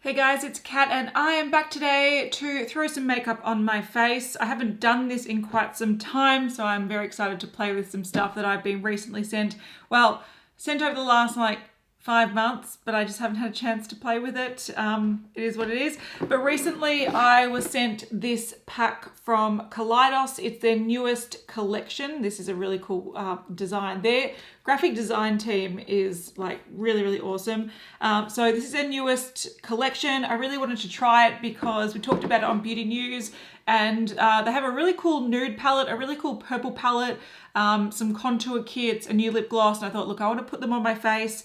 Hey guys, it's Kat and I am back today to throw some makeup on my face. I haven't done this in quite some time, so I'm very excited to play with some stuff that I've been recently sent. Well, sent over the last 5 months, but I just haven't had a chance to play with it. It is what it is. But recently I was sent this pack from Kaleidos. It's their newest collection. This is a really cool design. Their graphic design team is really, really awesome. So this is their newest collection. I really wanted to try it because we talked about it on Beauty News, and they have a really cool nude palette, a really cool purple palette, some contour kits, a new lip gloss, and I thought, look, I want to put them on my face.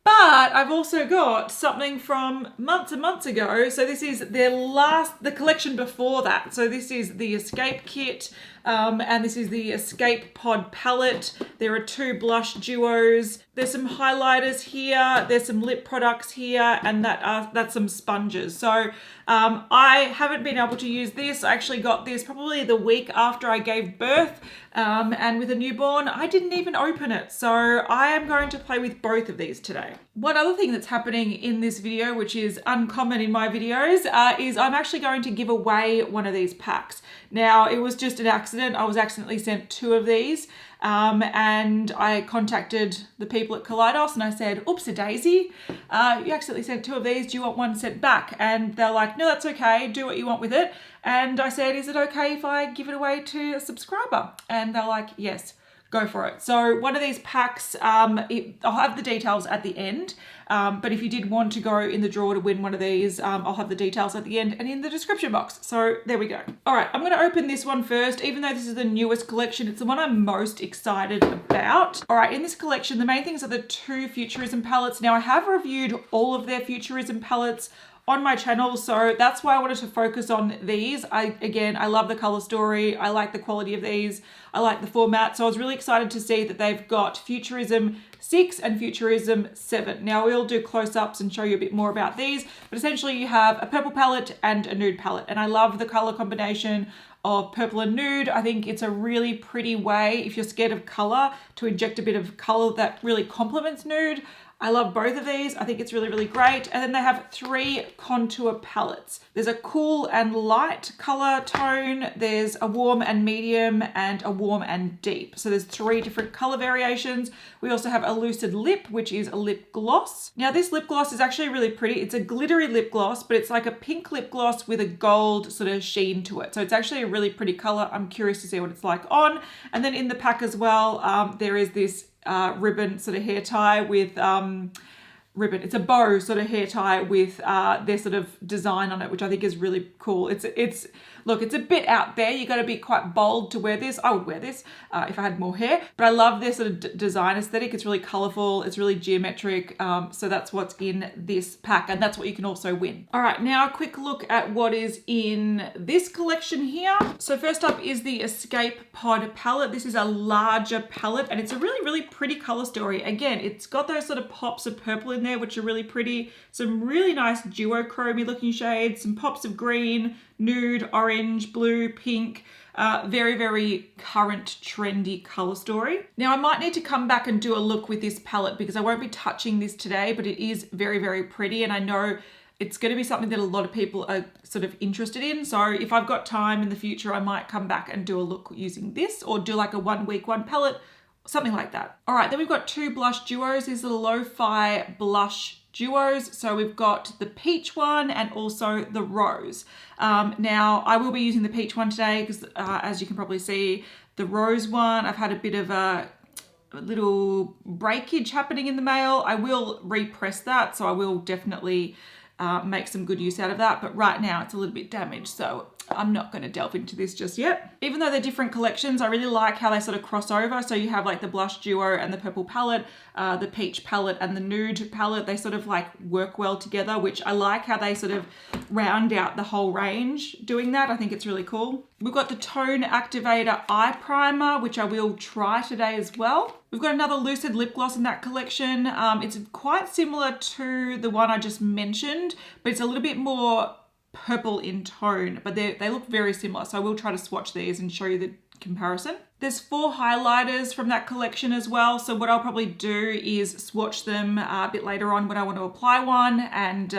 But I've also got something from months and months ago. So this is the collection before that. So this is the Escape kit, and this is the Escape Pod palette. There are 2 blush duos. There's some highlighters here. There's some lip products here, and that's some sponges. So I haven't been able to use this. I actually got this probably the week after I gave birth, and with a newborn, I didn't even open it. So I am going to play with both of these today. One other thing that's happening in this video, which is uncommon in my videos, is I'm actually going to give away one of these packs. Now, it was just an accident. I was accidentally sent 2 of these, and I contacted the people at Kaleidos and I said, oops, a daisy, you accidentally sent 2 of these. Do you want one sent back? And they're like, no, that's okay. Do what you want with it. And I said, is it okay if I give it away to a subscriber? And they're like, yes. Go for it. So one of these packs, I'll have the details at the end, but if you did want to go in the draw to win one of these, I'll have the details at the end and in the description box. So there we go. All right, I'm going to open this one first. Even though this is the newest collection, it's the one I'm most excited about. All right, in this collection, the main things are the 2 Futurism palettes. Now I have reviewed all of their Futurism palettes on my channel, so that's why I wanted to focus on these. I love the color story. I like the quality of these. I like the format. So I was really excited to see that they've got Futurism 6 and Futurism 7. Now we'll do close-ups and show you a bit more about these, but essentially you have a purple palette and a nude palette. And I love the color combination of purple and nude. I think it's a really pretty way, if you're scared of color, to inject a bit of color that really complements nude. I love both of these. I think it's really, really great. And then they have 3 contour palettes. There's a cool and light color tone. There's a warm and medium and a warm and deep. So there's 3 different color variations. We also have a lucid lip, which is a lip gloss. Now this lip gloss is actually really pretty. It's a glittery lip gloss, but it's like a pink lip gloss with a gold sort of sheen to it. So it's actually a really pretty color. I'm curious to see what it's like on. And then in the pack as well, there is this ribbon sort of hair tie with it's a bow sort of hair tie with their sort of design on it, which I think is really cool. Look, it's a bit out there. You got to be quite bold to wear this. I would wear this if I had more hair, but I love their sort of design aesthetic. It's really colorful. It's really geometric. So that's what's in this pack, and that's what you can also win. All right, now a quick look at what is in this collection here. So first up is the Escape Pod palette. This is a larger palette, and it's a really, really pretty color story. Again, it's got those sort of pops of purple in there, which are really pretty. Some really nice duochrome looking shades, some pops of green, nude, orange, blue, pink. Very, very current, trendy color story. Now I might need to come back and do a look with this palette because I won't be touching this today, but it is very, very pretty. And I know it's going to be something that a lot of people are sort of interested in. So if I've got time in the future, I might come back and do a look using this, or do like a 1 week, 1 palette, something like that. All right, then we've got 2 blush duos. These are the Lo-Fi blush duos. So we've got the peach one and also the rose. Now I will be using the peach one today because as you can probably see, the rose one, I've had a bit of a little breakage happening in the mail. I will repress that, so I will definitely make some good use out of that. But right now it's a little bit damaged, so I'm not going to delve into this just yet. Even though they're different collections, I really like how they sort of cross over. So you have like the blush duo and the purple palette, the peach palette and the nude palette. They sort of like work well together, which I like how they sort of round out the whole range doing that. I think it's really cool. We've got the Tone Activator Eye Primer, which I will try today as well. We've got another Lucid lip gloss in that collection. It's quite similar to the one I just mentioned, but it's a little bit more purple in tone, but they look very similar. So I will try to swatch these and show you the comparison. There's 4 highlighters from that collection as well. So what I'll probably do is swatch them a bit later on when I want to apply one and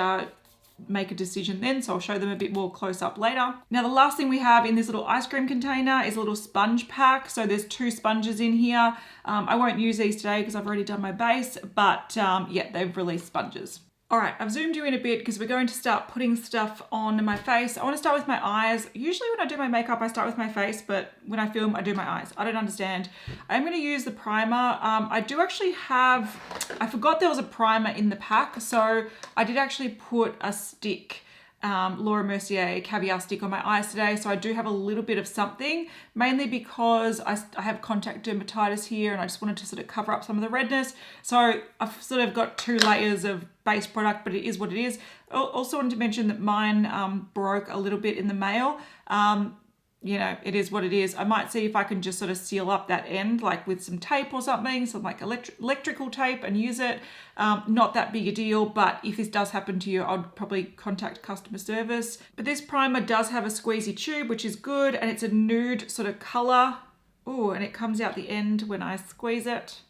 make a decision then, so I'll show them a bit more close up later. Now the last thing we have in this little ice cream container is a little sponge pack. So there's 2 sponges in here. I won't use these today because I've already done my base, but yeah, they've released sponges. All right, I've zoomed you in a bit because we're going to start putting stuff on my face. I want to start with my eyes. Usually when I do my makeup, I start with my face, but when I film, I do my eyes. I don't understand. I'm going to use the primer. I do actually have, I forgot there was a primer in the pack. So I did actually put a stick, Laura Mercier Caviar stick on my eyes today. So I do have a little bit of something, mainly because I have contact dermatitis here and I just wanted to sort of cover up some of the redness. So I've sort of got 2 layers of base product, but it is what it is. Also wanted to mention that mine broke a little bit in the mail. You know, it is what it is. I might see if I can just sort of seal up that end, like with some tape or something, some like electrical tape, and use it. Not that big a deal, but if this does happen to you, I'd probably contact customer service. But this primer does have a squeezy tube, which is good, and it's a nude sort of color. Oh, and it comes out the end when I squeeze it.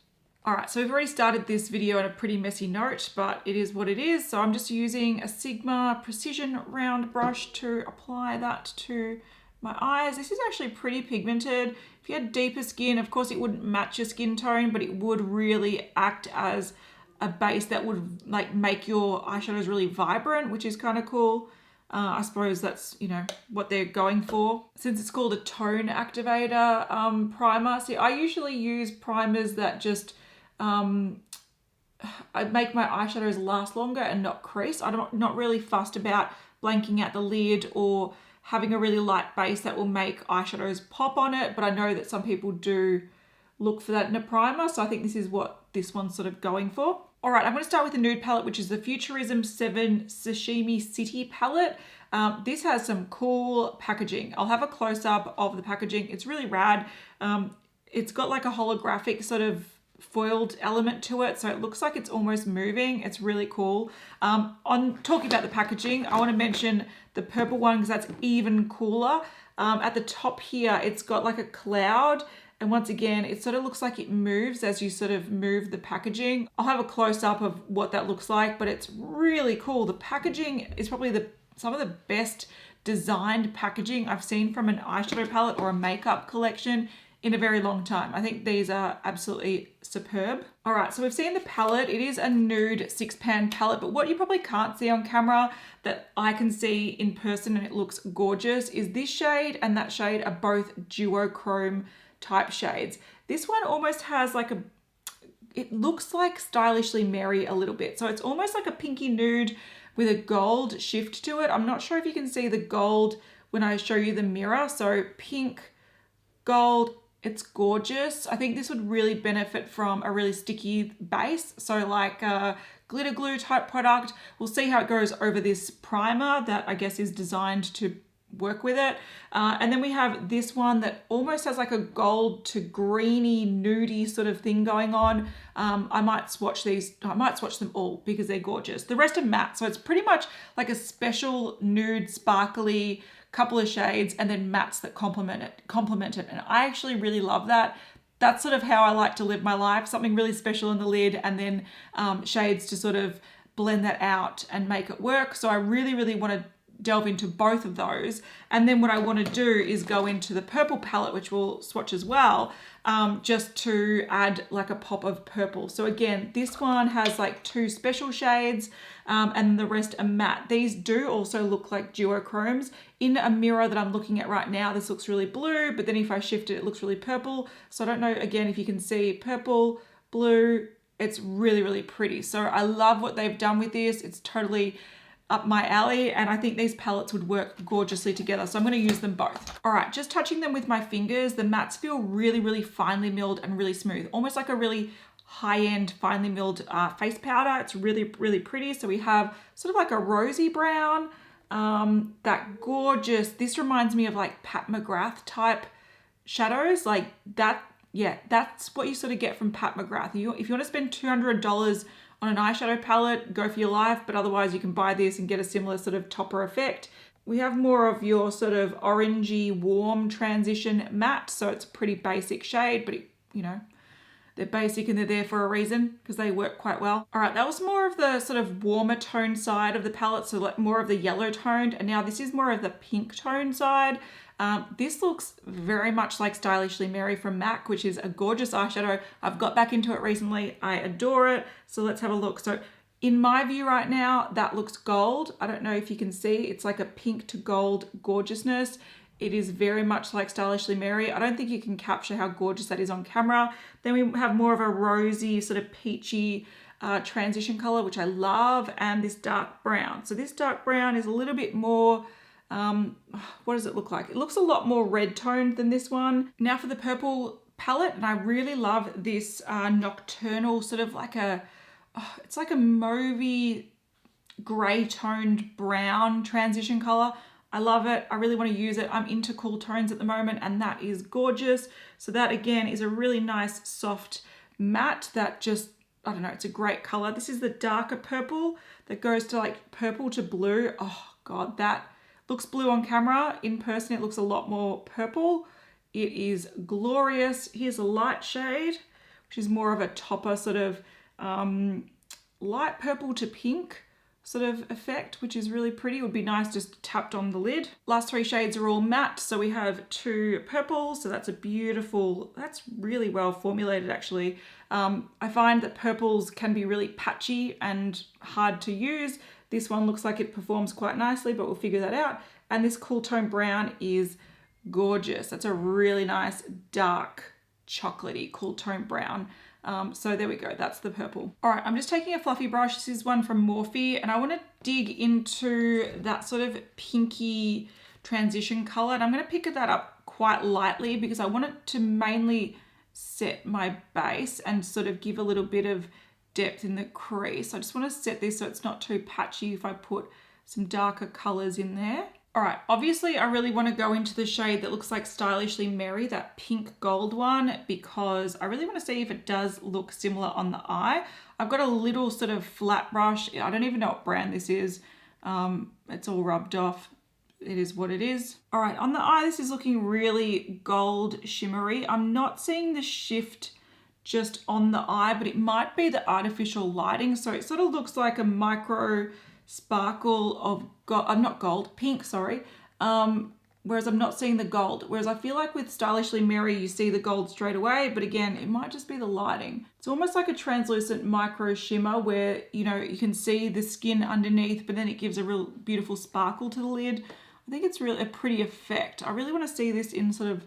All right, so we've already started this video on a pretty messy note, but it is what it is. So I'm just using a Sigma Precision round brush to apply that to my eyes. This is actually pretty pigmented. If you had deeper skin, of course it wouldn't match your skin tone, but it would really act as a base that would like make your eyeshadows really vibrant, which is kind of cool. I suppose that's, you know, what they're going for. Since it's called a tone activator primer. See, I usually use primers that just I make my eyeshadows last longer and not crease. I'm not really fussed about blanking out the lid or having a really light base that will make eyeshadows pop on it, but I know that some people do look for that in a primer, so I think this is what this one's sort of going for. All right, I'm going to start with the nude palette, which is the Futurism 7 Sashimi City palette. This has some cool packaging. I'll have a close-up of the packaging. It's really rad. It's got like a holographic sort of foiled element to it, so it looks like it's almost moving. It's really cool. On talking about the packaging, I want to mention the purple one because that's even cooler. At the top here, it's got like a cloud, and once again, it sort of looks like it moves as you sort of move the packaging. I'll have a close-up of what that looks like, but it's really cool. The packaging is probably some of the best designed packaging I've seen from an eyeshadow palette or a makeup collection in a very long time. I think these are absolutely superb. All right, so we've seen the palette. It is a nude 6-pan palette, but what you probably can't see on camera that I can see in person and it looks gorgeous is this shade and that shade are both duochrome type shades. This one almost has like it looks like Stylishly Merry a little bit. So it's almost like a pinky nude with a gold shift to it. I'm not sure if you can see the gold when I show you the mirror. So pink, gold, it's gorgeous. I think this would really benefit from a really sticky base. So like a glitter glue type product. We'll see how it goes over this primer that I guess is designed to work with it. And then we have this one that almost has like a gold to greeny, nudie sort of thing going on. I might swatch them all because they're gorgeous. The rest are matte. So it's pretty much like a special nude, sparkly couple of shades and then mattes that complement it. And I actually really love that. That's sort of how I like to live my life. Something really special in the lid and then shades to sort of blend that out and make it work. So I really, really want to delve into both of those. And then what I want to do is go into the purple palette, which we'll swatch as well, just to add like a pop of purple. So again, this one has like 2 special shades and the rest are matte. These do also look like duochromes. In a mirror that I'm looking at right now, this looks really blue, but then if I shift it, it looks really purple. So I don't know, again, if you can see purple, blue, it's really, really pretty. So I love what they've done with this. It's totally up my alley, and I think these palettes would work gorgeously together. So I'm going to use them both. All right, just touching them with my fingers, the mattes feel really, really finely milled and really smooth, almost like a really high-end finely milled face powder. It's really, really pretty. So we have sort of like a rosy brown, that gorgeous, this reminds me of like Pat McGrath type shadows, like that. Yeah, that's what you sort of get from Pat McGrath. If you want to spend $200 on an eyeshadow palette, go for your life, but otherwise you can buy this and get a similar sort of topper effect. We have more of your sort of orangey warm transition matte, so it's a pretty basic shade, but it, you know, They're basic and they're there for a reason because they work quite well. All right, that was more of the sort of warmer tone side of the palette, so like more of the yellow toned, and now this is more of the pink tone side. This looks very much like Stylishly Mary from MAC, which is a gorgeous eyeshadow. I've got back into it recently. I adore it. So let's have a look. So in my view right now, that looks gold. I don't know if you can see, it's like a pink to gold gorgeousness. It is very much like Stylishly Mary. I don't think you can capture how gorgeous that is on camera. Then we have more of a rosy, sort of peachy transition color, which I love, and this dark brown. So this dark brown is a little bit more, what does it look like? It looks a lot more red toned than this one. Now for the purple palette, and I really love this Nocturnal, sort of like it's like a mauvey gray toned brown transition color. I love it. I really want to use it. I'm into cool tones at the moment, and that is gorgeous. So that again is a really nice soft matte that just, I don't know, it's a great color. This is the darker purple that goes to like purple to blue. Oh God, that looks blue on camera. In person, it looks a lot more purple. It is glorious. Here's a light shade, which is more of a topper sort of light purple to pink sort of effect, which is really pretty. It would be nice just tapped on the lid. Last three shades are all matte. So we have two purples. So that's a beautiful, that's really well formulated actually. I find that purples can be really patchy and hard to use. This one looks like it performs quite nicely, but we'll figure that out. And this cool tone brown is gorgeous. That's a really nice dark chocolatey cool tone brown. So there we go, that's the purple. All right, I'm just taking a fluffy brush. This is one from Morphe, and I want to dig into that sort of pinky transition color. And I'm going to pick that up quite lightly because I want it to mainly set my base and sort of give a little bit of depth in the crease. I just want to set this so it's not too patchy if I put some darker colors in there. All right, obviously I really want to go into the shade that looks like Stylishly Mary, that pink gold one, because I really want to see if it does look similar on the eye. I've got a little sort of flat brush. I don't even know what brand this is. It's all rubbed off. It is what it is. All right, on the eye, this is looking really gold shimmery. I'm not seeing the shift just on the eye, but it might be the artificial lighting. So it sort of looks like a micro sparkle of pink, sorry. Whereas I'm not seeing the gold. Whereas I feel like with Stylishly Mary, you see the gold straight away, but again, it might just be the lighting. It's almost like a translucent micro shimmer where, you know, you can see the skin underneath, but then it gives a real beautiful sparkle to the lid. I think it's really a pretty effect. I really want to see this in sort of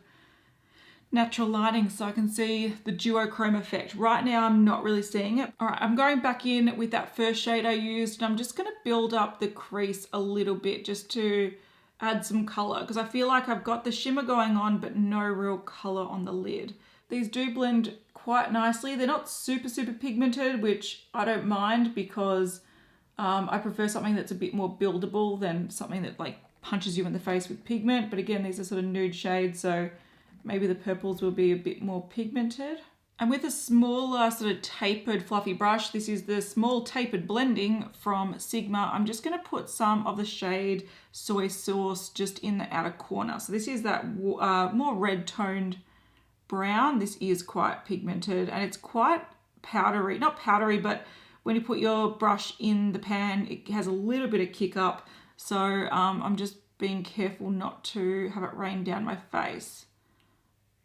natural lighting so I can see the duochrome effect. Right now, I'm not really seeing it. All right, I'm going back in with that first shade I used, and I'm just going to build up the crease a little bit just to add some color because I feel like I've got the shimmer going on, but no real color on the lid. These do blend quite nicely. They're not super pigmented, which I don't mind because I prefer something that's a bit more buildable than something that like punches you in the face with pigment. But again, these are sort of nude shades, so maybe the purples will be a bit more pigmented. And with a smaller sort of tapered fluffy brush, this is the small tapered blending from Sigma. I'm just going to put some of the shade Soy Sauce just in the outer corner. So this is that more red toned brown. This is quite pigmented and it's quite powdery, not powdery, but when you put your brush in the pan, it has a little bit of kick up. So I'm just being careful not to have it rain down my face.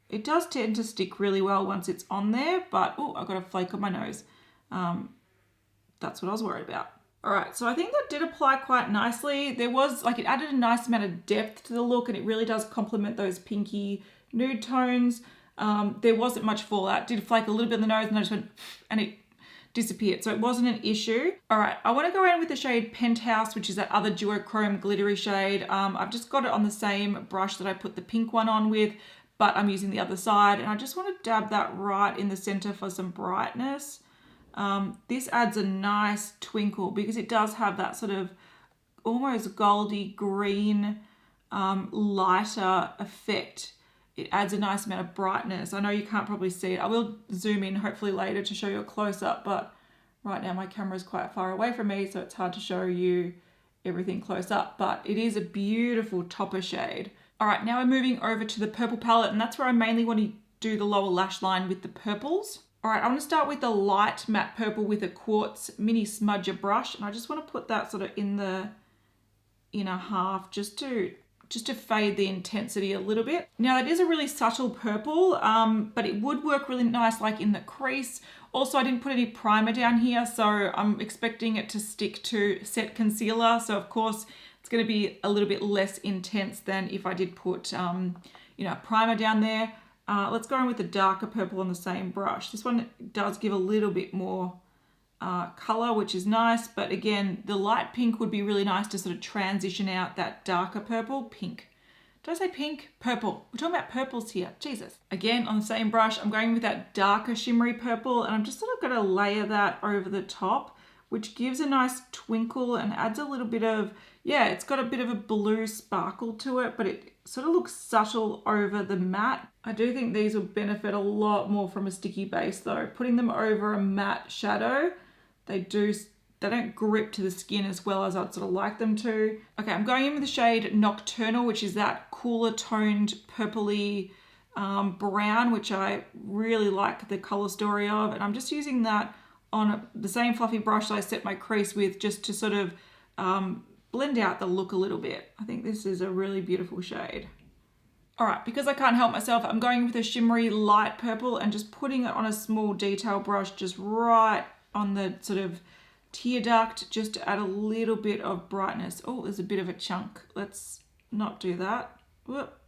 It does tend to stick really well once it's on there, but oh, I got a flake on my nose. That's what I was worried about. All right, so I think that did apply quite nicely. There was like, it added a nice amount of depth to the look and it really does complement those pinky nude tones. There wasn't much fallout. Did flake a little bit in the nose and I just went and it disappeared. So it wasn't an issue. All right, I want to go in with the shade Penthouse, which is that other duochrome glittery shade. I've just got it on the same brush that I put the pink one on with, but I'm using the other side and I just want to dab that right in the center for some brightness. This adds a nice twinkle because it does have that sort of almost goldy green lighter effect. It adds a nice amount of brightness. I know you can't probably see it. I will zoom in hopefully later to show you a close-up, but right now my camera is quite far away from me, so it's hard to show you everything close up, but it is a beautiful topper shade. All right, now we're moving over to the purple palette, and that's where I mainly want to do the lower lash line with the purples. All right, I want to start with the light matte purple with a quartz mini smudger brush, and I just want to put that sort of in the inner half just to fade the intensity a little bit. Now that is a really subtle purple, but it would work really nice like in the crease. Also, I didn't put any primer down here, so I'm expecting it to stick to set concealer. So of course, it's going to be a little bit less intense than if I did put, you know, primer down there. Let's go in with the darker purple on the same brush. This one does give a little bit more color, which is nice, but again, the light pink would be really nice to sort of transition out that darker purple. Pink. Did I say pink? Purple. We're talking about purples here. Jesus. Again, on the same brush, I'm going with that darker shimmery purple, and I'm just sort of going to layer that over the top, which gives a nice twinkle and adds a little bit of, yeah, it's got a bit of a blue sparkle to it, but it sort of looks subtle over the matte. I do think these will benefit a lot more from a sticky base though. Putting them over a matte shadow, they don't grip to the skin as well as I'd sort of like them to. Okay, I'm going in with the shade Nocturnal, which is that cooler toned purpley brown, which I really like the color story of. And I'm just using that on the same fluffy brush that I set my crease with, just to sort of blend out the look a little bit. I think this is a really beautiful shade. All right, because I can't help myself, I'm going with a shimmery light purple and just putting it on a small detail brush just right on the sort of tear duct, just to add a little bit of brightness. Oh, there's a bit of a chunk. Let's not do that. Whoop.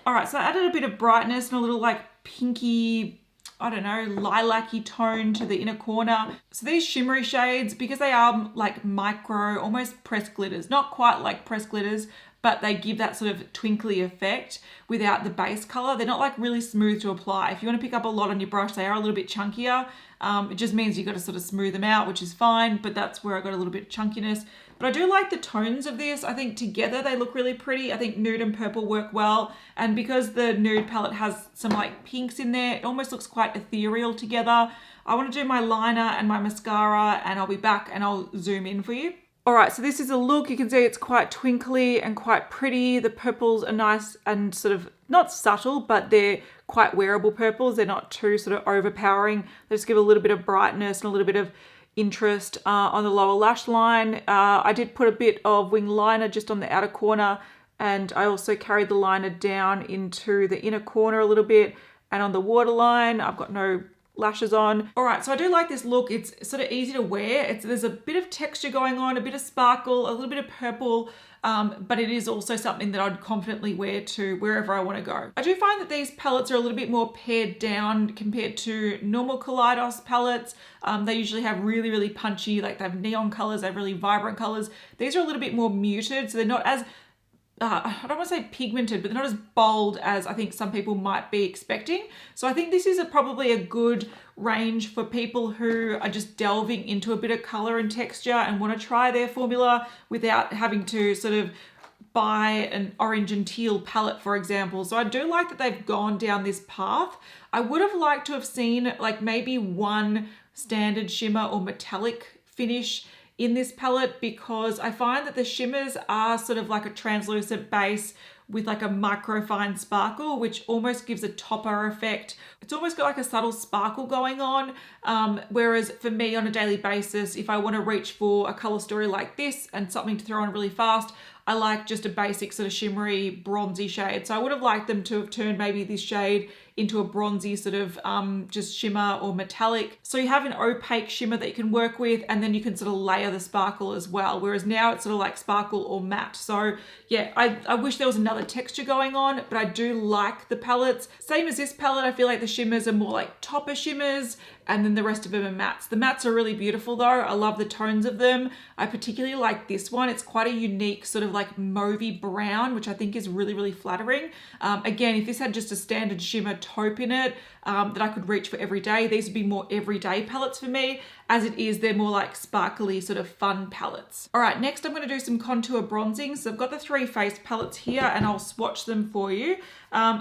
All right, so I added a bit of brightness and a little like pinky, I don't know, lilac-y tone to the inner corner. So these shimmery shades, because they are like micro, almost pressed glitters, not quite like pressed glitters, but they give that sort of twinkly effect without the base color. They're not like really smooth to apply. If you want to pick up a lot on your brush, they are a little bit chunkier. It just means you've got to sort of smooth them out, which is fine, but that's where I got a little bit of chunkiness. But I do like the tones of this. I think together they look really pretty. I think nude and purple work well. And because the nude palette has some like pinks in there, it almost looks quite ethereal together. I want to do my liner and my mascara, and I'll be back and I'll zoom in for you. All right, so this is a look. You can see it's quite twinkly and quite pretty. The purples are nice and sort of not subtle, but they're quite wearable purples. They're not too sort of overpowering. They just give a little bit of brightness and a little bit of interest on the lower lash line. I did put a bit of wing liner just on the outer corner, and I also carried the liner down into the inner corner a little bit, and on the waterline, I've got no lashes on. All right, so I do like this look. It's sort of easy to wear. There's a bit of texture going on, a bit of sparkle, a little bit of purple, but it is also something that I'd confidently wear to wherever I want to go. I do find that these palettes are a little bit more pared down compared to normal Kaleidos palettes. They usually have really, really punchy, like they have neon colors, they have really vibrant colors. These are a little bit more muted, so they're not as I don't want to say pigmented, but they're not as bold as I think some people might be expecting. So I think this is probably a good range for people who are just delving into a bit of color and texture and want to try their formula without having to sort of buy an orange and teal palette, for example. So I do like that they've gone down this path. I would have liked to have seen like maybe one standard shimmer or metallic finish in this palette, because I find that the shimmers are sort of like a translucent base with like a microfine sparkle, which almost gives a topper effect. It's almost got like a subtle sparkle going on. Whereas for me on a daily basis, if I want to reach for a color story like this and something to throw on really fast, I like just a basic sort of shimmery bronzy shade. So I would have liked them to have turned maybe this shade into a bronzy sort of just shimmer or metallic. So you have an opaque shimmer that you can work with, and then you can sort of layer the sparkle as well. Whereas now it's sort of like sparkle or matte. So yeah, I wish there was another texture going on, but I do like the palettes. Same as this palette, I feel like the shimmers are more like topper shimmers, and then the rest of them are mattes. The mattes are really beautiful though. I love the tones of them. I particularly like this one. It's quite a unique sort of like mauvey brown, which I think is really, really flattering. Again, if this had just a standard shimmer taupe in it that I could reach for every day, these would be more everyday palettes for me. As it is, they're more like sparkly sort of fun palettes. All right, next I'm going to do some contour bronzing. So I've got the 3 face palettes here and I'll swatch them for you.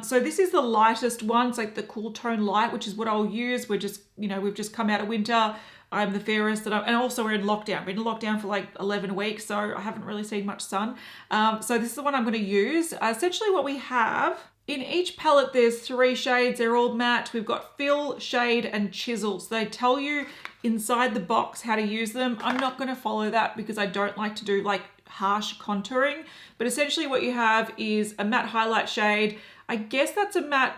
So this is the lightest one. It's like the cool tone light, which is what I'll use. We're just, you know, we've just come out of winter. I'm the fairest, and also we're in lockdown. We're in lockdown for like 11 weeks, so I haven't really seen much sun. So this is the one I'm going to use. Essentially what we have In each palette, there's 3 shades. They're all matte. We've got fill, shade, and chisel. So they tell you inside the box how to use them. I'm not going to follow that because I don't like to do like harsh contouring. But essentially what you have is a matte highlight shade. I guess that's a matte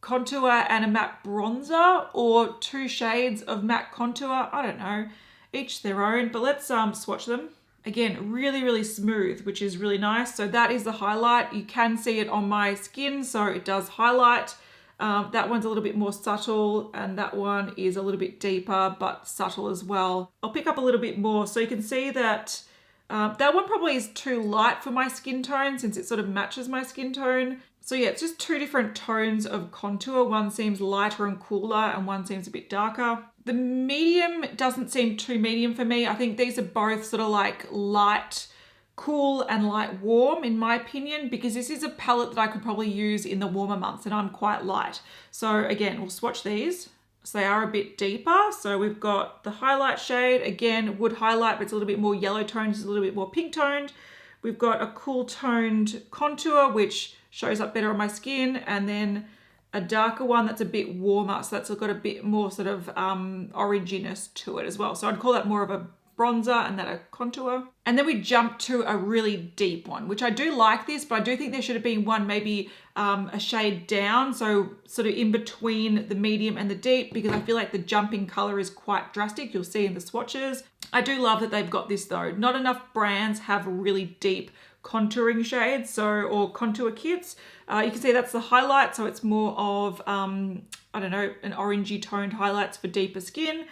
contour and a matte bronzer, or 2 shades of matte contour. I don't know. Each their own. But let's swatch them. Again, really, really smooth, which is really nice. So that is the highlight. You can see it on my skin, so it does highlight. That one's a little bit more subtle, and that one is a little bit deeper, but subtle as well. I'll pick up a little bit more. So you can see that that one probably is too light for my skin tone since it sort of matches my skin tone. So yeah, it's just 2 different tones of contour. One seems lighter and cooler, and one seems a bit darker. The medium doesn't seem too medium for me. I think these are both sort of like light cool and light warm in my opinion, because this is a palette that I could probably use in the warmer months and I'm quite light. So again, we'll swatch these. So they are a bit deeper. So we've got the highlight shade, again, would highlight, but it's a little bit more yellow toned, it's a little bit more pink toned. We've got a cool toned contour, which shows up better on my skin, and then a darker one that's a bit warmer. So that's got a bit more sort of oranginess to it as well. So I'd call that more of a bronzer and that a contour. And then we jump to a really deep one, which I do like this, but I do think there should have been one maybe a shade down. So sort of in between the medium and the deep, because I feel like the jump in color is quite drastic. You'll see in the swatches. I do love that they've got this though. Not enough brands have really deep contouring shades, or contour kits. You can see that's the highlight, so it's more of I don't know, an orangey toned highlights for deeper skin.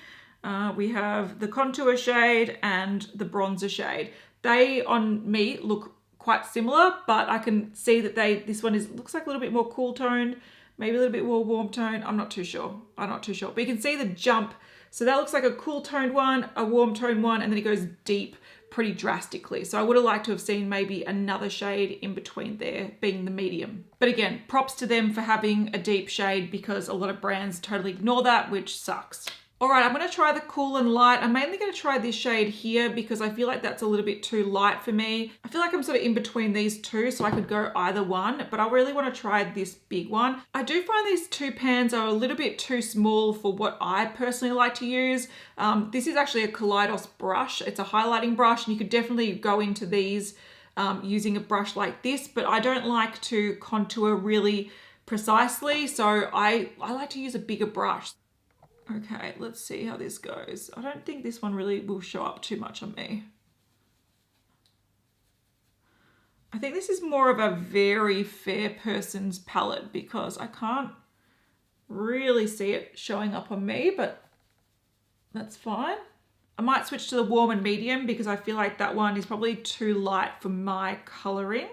We have the contour shade and the bronzer shade. They on me look quite similar, but I can see that this one looks like a little bit more cool toned, maybe a little bit more warm toned. I'm not too sure. But you can see the jump. So that looks like a cool toned one, a warm toned one, and then it goes deep pretty drastically. So I would have liked to have seen maybe another shade in between there being the medium. But again, props to them for having a deep shade, because a lot of brands totally ignore that, which sucks. All right, I'm going to try the cool and light. I'm mainly going to try this shade here because I feel like that's a little bit too light for me. I feel like I'm sort of in between these two, so I could go either one, but I really want to try this big one. I do find these 2 pans are a little bit too small for what I personally like to use. This is actually a Kaleidos brush. It's a highlighting brush, and you could definitely go into these using a brush like this, but I don't like to contour really precisely, so I like to use a bigger brush. Okay, let's see how this goes. I don't think this one really will show up too much on me. I think this is more of a very fair person's palette because I can't really see it showing up on me, but that's fine. I might switch to the warm and medium because I feel like that one is probably too light for my coloring.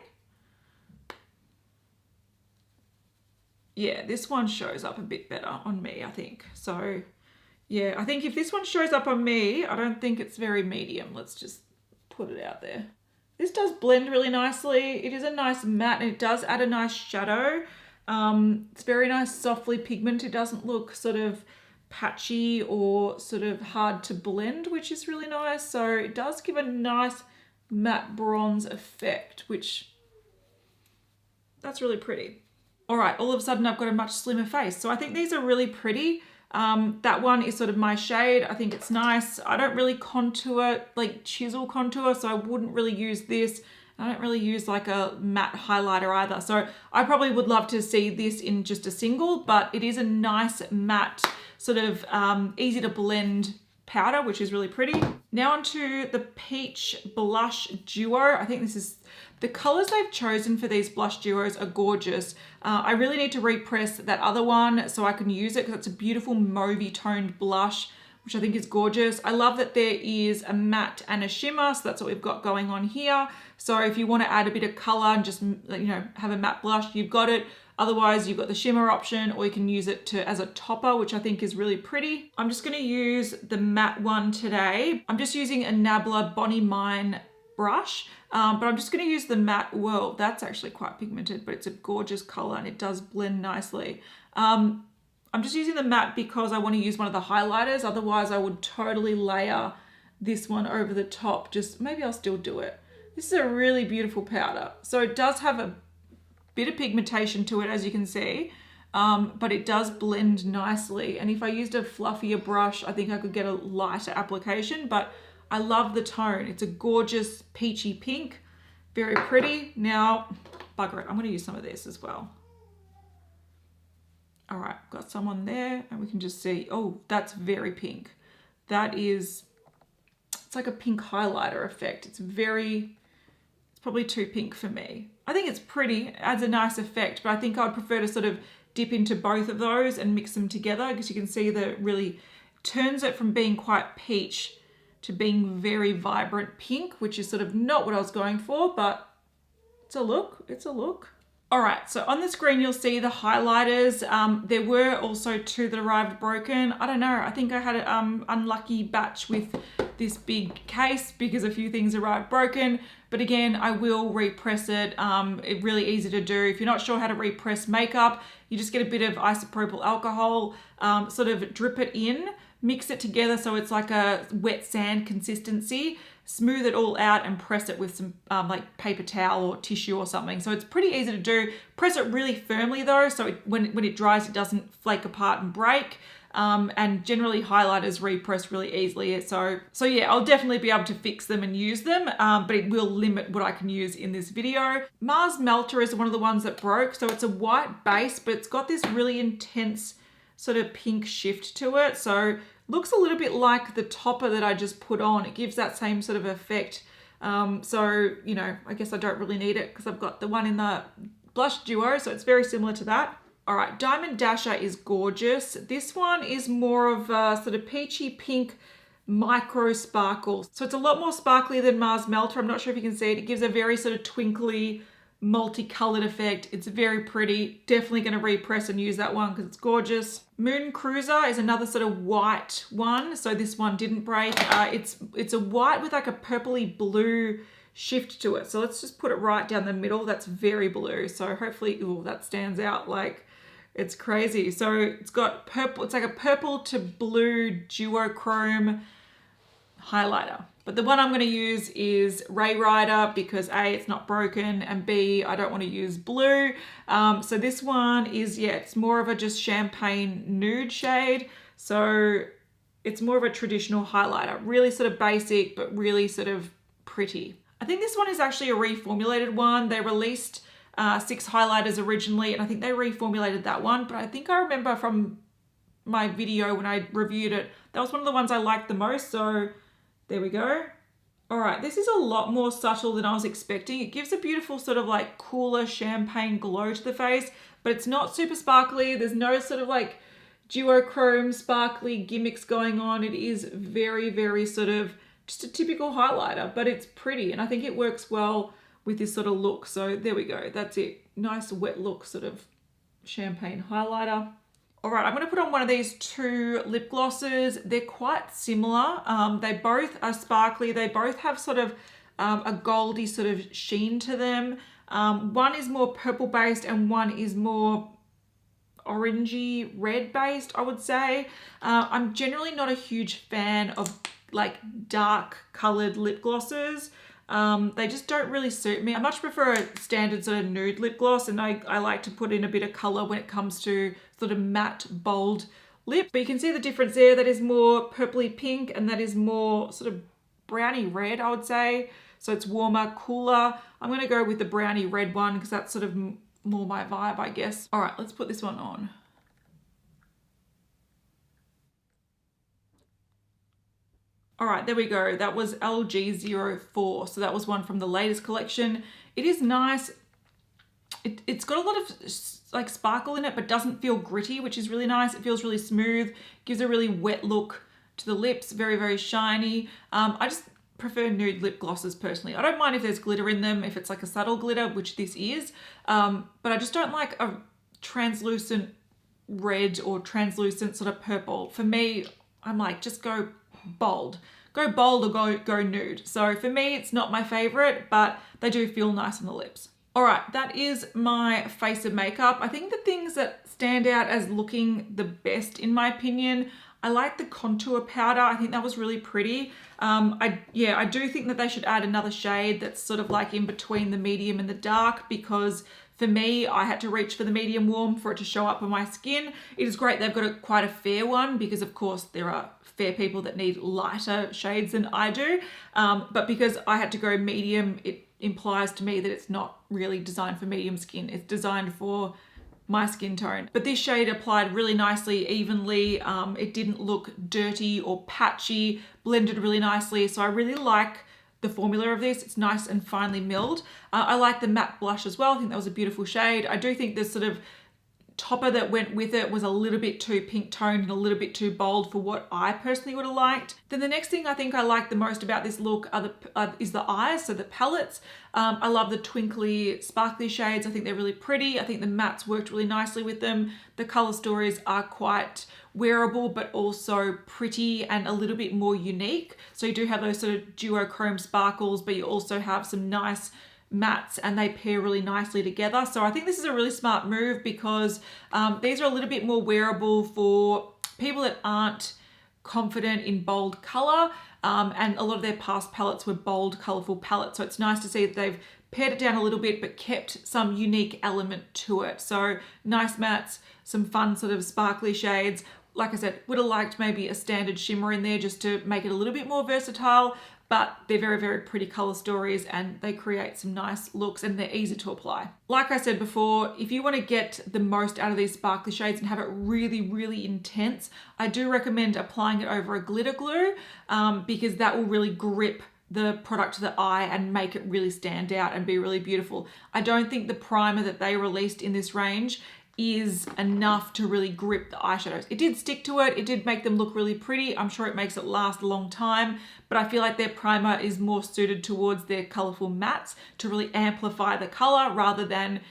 Yeah, this one shows up a bit better on me, I think. So yeah, I think if this one shows up on me, I don't think it's very medium. Let's just put it out there. This does blend really nicely. It is a nice matte and it does add a nice shadow. It's very nice, softly pigmented. It doesn't look sort of patchy or sort of hard to blend, which is really nice. So it does give a nice matte bronze effect, which that's really pretty. All right, all of a sudden I've got a much slimmer face. So I think these are really pretty. That one is sort of my shade. I think it's nice. I don't really contour, like chisel contour, so I wouldn't really use this. I don't really use like a matte highlighter either. So I probably would love to see this in just a single, but it is a nice matte, sort of easy to blend powder, which is really pretty. Now onto the Peach Blush Duo. I think this is, the colors they've chosen for these blush duos are gorgeous. I really need to repress that other one so I can use it because it's a beautiful mauvey toned blush, which I think is gorgeous. I love that there is a matte and a shimmer, so that's what we've got going on here. So if you want to add a bit of color and just, you know, have a matte blush, you've got it. Otherwise, you've got the shimmer option, or you can use it as a topper, which I think is really pretty. I'm just going to use the matte one today. I'm just using a Nabla Bonnie Mine brush, but I'm just going to use the matte. Well, that's actually quite pigmented, but it's a gorgeous color and it does blend nicely. I'm just using the matte because I want to use one of the highlighters. Otherwise, I would totally layer this one over the top. Just maybe I'll still do it. This is a really beautiful powder. So it does have a bit of pigmentation to it, as you can see, but it does blend nicely. And if I used a fluffier brush, I think I could get a lighter application, but I love the tone. It's a gorgeous peachy pink, very pretty. Now, bugger it, I'm gonna use some of this as well. All right, got some on there and we can just see, oh, that's very pink. That is, it's like a pink highlighter effect. It's probably too pink for me. I think it's pretty, it adds a nice effect, but I think I'd prefer to sort of dip into both of those and mix them together, because you can see that it really turns it from being quite peach to being very vibrant pink, which is sort of not what I was going for, but it's a look, it's a look. All right, so on the screen, you'll see the highlighters. There were also 2 that arrived broken. I don't know, I think I had an unlucky batch with this big case because a few things arrived broken. But again, I will repress it. It's really easy to do. If you're not sure how to repress makeup, you just get a bit of isopropyl alcohol, sort of drip it in, mix it together so it's like a wet sand consistency, smooth it all out and press it with some like paper towel or tissue or something. So it's pretty easy to do. Press it really firmly though, so when it dries, it doesn't flake apart and break. And generally highlighters repress really easily. So yeah, I'll definitely be able to fix them and use them, but it will limit what I can use in this video. Mars Melter is one of the ones that broke. So it's a white base, but it's got this really intense sort of pink shift to it. So looks a little bit like the topper that I just put on. It gives that same sort of effect. So, you know, I guess I don't really need it because I've got the one in the blush duo. So it's very similar to that. All right, Diamond Dasher is gorgeous. This one is more of a sort of peachy pink micro sparkle. So it's a lot more sparkly than Mars Melter. I'm not sure if you can see it. It gives a very sort of twinkly, multicolored effect. It's very pretty. Definitely going to repress and use that one because it's gorgeous. Moon Cruiser is another sort of white one. So this one didn't break. It's a white with like a purpley blue shift to it. So let's just put it right down the middle. That's very blue. So hopefully, oh, that stands out like it's crazy. So it's got purple. It's like a purple to blue duochrome highlighter. But the one I'm going to use is Ray Rider because A, it's not broken, and B, I don't want to use blue. So this one is, yeah, it's more of a just champagne nude shade. So it's more of a traditional highlighter, really sort of basic, but really sort of pretty. I think this one is actually a reformulated one. They released 6 highlighters originally, and I think they reformulated that one. But I think I remember from my video when I reviewed it, that was one of the ones I liked the most. So there we go. All right, this is a lot more subtle than I was expecting. It gives a beautiful sort of like cooler champagne glow to the face, but it's not super sparkly. There's no sort of like duochrome sparkly gimmicks going on. It is very, very sort of just a typical highlighter, but it's pretty. And I think it works well with this sort of look. So there we go. That's it. Nice wet look sort of champagne highlighter. All right, I'm going to put on one of these 2 lip glosses. They're quite similar. They both are sparkly. They both have sort of a goldy sort of sheen to them. One is more purple based and one is more orangey red based, I would say. I'm generally not a huge fan of like dark colored lip glosses. They just don't really suit me. I much prefer a standard sort of nude lip gloss, and I like to put in a bit of color when it comes to sort of matte, bold lip. But you can see the difference there. That is more purpley pink, and that is more sort of browny red, I would say. So it's warmer, cooler. I'm going to go with the browny red one because that's sort of more my vibe, I guess. All right, let's put this one on. All right, there we go. That was LG04. So that was one from the latest collection. It is nice. It's got a lot of like sparkle in it, but doesn't feel gritty, which is really nice. It feels really smooth, gives a really wet look to the lips, very, very shiny. I just prefer nude lip glosses personally. I don't mind if there's glitter in them, if it's like a subtle glitter, which this is, but I just don't like a translucent red or translucent sort of purple. For me, I'm like, just go bold or go nude. So for me, it's not my favorite, but they do feel nice on the lips. All right, that is my face of makeup. I think the things that stand out as looking the best, in my opinion, I like the contour powder. I think that was really pretty. I do think that they should add another shade that's sort of like in between the medium and the dark, because For me, I had to reach for the medium warm for it to show up on my skin. It is great they've got quite a fair one because of course there are fair people that need lighter shades than I do. But because I had to go medium, it implies to me that it's not really designed for medium skin. It's designed for my skin tone. But this shade applied really nicely, evenly. It didn't look dirty or patchy, blended really nicely. So I really like the formula of this. It's nice and finely milled. I like the matte blush as well. I think that was a beautiful shade. I do think this sort of topper that went with it was a little bit too pink toned and a little bit too bold for what I personally would have liked. Then the next thing I think I like the most about this look is the eyes, so the palettes. I love the twinkly, sparkly shades. I think they're really pretty. I think the mattes worked really nicely with them. The color stories are quite wearable, but also pretty and a little bit more unique. So you do have those sort of duochrome sparkles, but you also have some nice mattes and they pair really nicely together. So I think this is a really smart move because these are a little bit more wearable for people that aren't confident in bold color, and a lot of their past palettes were bold, colorful palettes. So it's nice to see that they've pared it down a little bit but kept some unique element to it. So nice mattes, some fun sort of sparkly shades. Like I said, would have liked maybe a standard shimmer in there just to make it a little bit more versatile, but they're very, very pretty color stories and they create some nice looks and they're easy to apply. Like I said before, if you want to get the most out of these sparkly shades and have it really, really intense, I do recommend applying it over a glitter glue because that will really grip the product to the eye and make it really stand out and be really beautiful. I don't think the primer that they released in this range is enough to really grip the eyeshadows. It did stick to it. It did make them look really pretty. I'm sure it makes it last a long time, but I feel like their primer is more suited towards their colorful mattes to really amplify the color rather than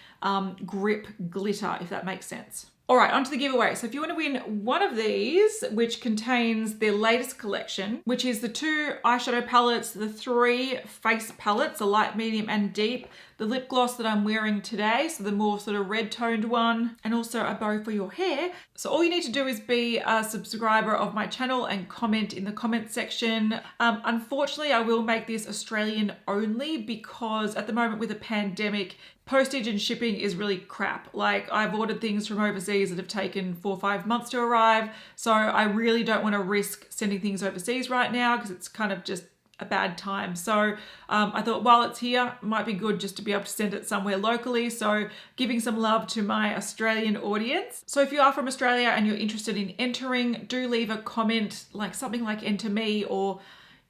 grip glitter, if that makes sense. All right, onto the giveaway. So if you want to win one of these, which contains their latest collection, which is the 2 eyeshadow palettes, the 3 face palettes, a light, medium, and deep, the lip gloss that I'm wearing today, so the more sort of red toned one, and also a bow for your hair. So all you need to do is be a subscriber of my channel and comment in the comment section. Unfortunately, I will make this Australian only because at the moment with the pandemic, postage and shipping is really crap. Like I've ordered things from overseas that have taken 4 or 5 months to arrive. So I really don't want to risk sending things overseas right now because it's kind of just a bad time. So I thought while it's here, it might be good just to be able to send it somewhere locally. So giving some love to my Australian audience. So if you are from Australia and you're interested in entering, do leave a comment, like something like enter me or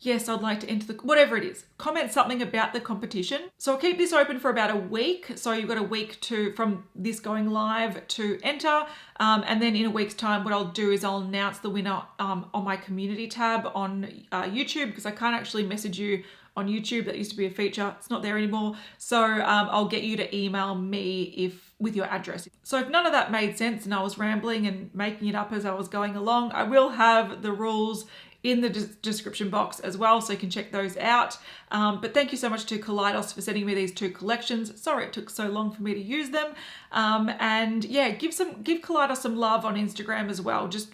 yes, I'd like to enter whatever it is. Comment something about the competition. So I'll keep this open for about a week. So you've got a week from this going live to enter. And then in a week's time, what I'll do is I'll announce the winner on my community tab on YouTube because I can't actually message you on YouTube. That used to be a feature. It's not there anymore. So I'll get you to email me with your address. So if none of that made sense and I was rambling and making it up as I was going along, I will have the rules in the description box as well, so you can check those out. But thank you so much to Kaleidos for sending me these 2 collections. Sorry it took so long for me to use them. And yeah, give Kaleidos some love on Instagram as well, just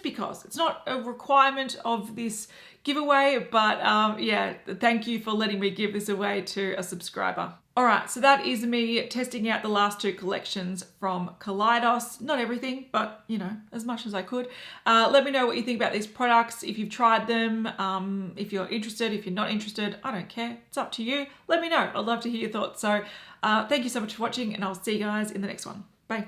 because. It's not a requirement of this giveaway, but yeah, thank you for letting me give this away to a subscriber. All right, so that is me testing out the last 2 collections from Kaleidos. Not everything, but you know, as much as I could. Let me know what you think about these products, if you've tried them, if you're interested, if you're not interested, I don't care. It's up to you. Let me know. I'd love to hear your thoughts. So thank you so much for watching and I'll see you guys in the next one. Bye.